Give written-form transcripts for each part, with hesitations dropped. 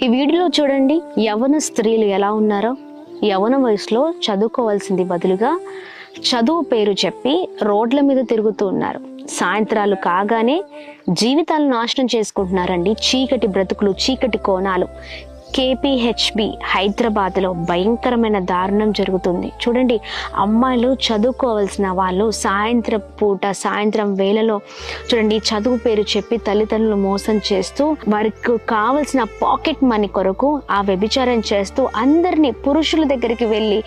ఈ వీడియోలో చూడండి యవ్వన స్త్రీలు ఎలా ఉన్నారో. యవ్వన వయసులో చదువుకోవాల్సింది బదులుగా చదువు పేరు చెప్పి రోడ్ల మీద తిరుగుతూ ఉన్నారు. సాయంత్రాలు కాగానే జీవితాలను నాశనం చేసుకుంటున్నారండి. చీకటి బ్రతుకులు, చీకటి కోణాలు. KPHB హైదరాబాద్లో భయంకరమైన దారుణం జరుగుతుంది. చూడండి, అమ్మాయిలు చదువుకోవాల్సిన వాళ్ళు సాయంత్రం వేళలో చూడండి చదువు పేరు చెప్పి తల్లిదండ్రులు మోసం చేస్తూ వారికి కావలసిన పాకెట్ మనీ కొరకు ఆ వ్యభిచారం చేస్తూ అందరినీ పురుషుల దగ్గరికి వెళ్ళి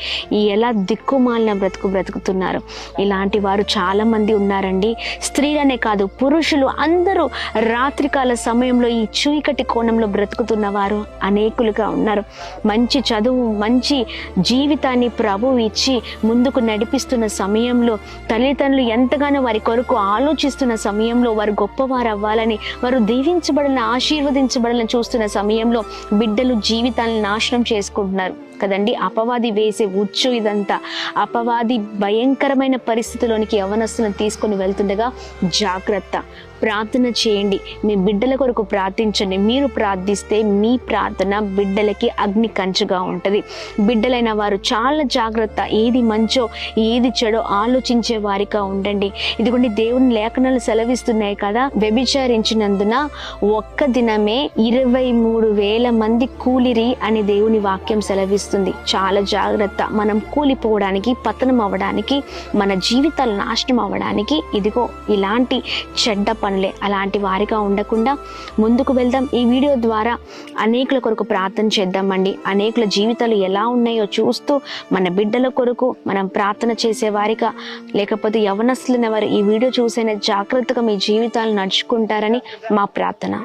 ఎలా దిక్కుమాలిన బ్రతుకుతున్నారు. ఇలాంటి వారు చాలా మంది ఉన్నారండి. స్త్రీలనే కాదు, పురుషులు అందరూ రాత్రికాల సమయంలో ఈ చీకటి కోణంలో బ్రతుకుతున్న వారు అనేకులుగా ఉన్నారు. మంచి చదువు, మంచి జీవితాన్ని ప్రభువు ఇచ్చి ముందుకు నడిపిస్తున్న సమయంలో తల్లిదండ్రులు ఎంతగానో వారి కొరకు ఆలోచిస్తున్న సమయంలో వారు గొప్పవారు అవ్వాలని, వారు దీవించబడాలని, ఆశీర్వదించబడాలని చూస్తున్న సమయంలో బిడ్డలు జీవితాలను నాశనం చేసుకుంటున్నారు కదండి. అపవాది వేసే ఉచ్చు ఇదంతా. అపవాది భయంకరమైన పరిస్థితిలోనికి యవ్వనస్తులను తీసుకొని వెళ్తుండగా జాగ్రత్త. ప్రార్థన చేయండి, మీ బిడ్డల కొరకు ప్రార్థించండి. మీరు ప్రార్థిస్తే మీ ప్రార్థన బిడ్డలకి అగ్ని కంచుగా ఉంటుంది. బిడ్డలైన వారు చాలా జాగ్రత్త. ఏది మంచో ఏది చెడో ఆలోచించే వారిగా ఉండండి. ఇదిగోండి, దేవుని లేఖనాలు సెలవిస్తున్నాయి కదా, వ్యభిచారించినందున ఒక్క దినమే 23,000 మంది కూలిరి అని దేవుని వాక్యం సెలవిస్తుంది. చాలా జాగ్రత్త. మనం కూలిపోవడానికి, పతనం అవ్వడానికి, మన జీవితాలు నాశనం అవ్వడానికి ఇదిగో ఇలాంటి చెడ్డ పనులే. అలాంటి వారిగా ఉండకుండా ముందుకు వెళ్దాం. ఈ వీడియో ద్వారా అనేకుల కొరకు ప్రార్థన చేద్దామండి. అనేకుల జీవితాలు ఎలా ఉన్నాయో చూస్తూ మన బిడ్డల కొరకు మనం ప్రార్థన చేసే వారిగా, లేకపోతే యవ్వనస్తులైన వారు ఈ వీడియో చూసైనా జాగ్రత్తగా మీ జీవితాలు నడుచుకుంటారని మా ప్రార్థన.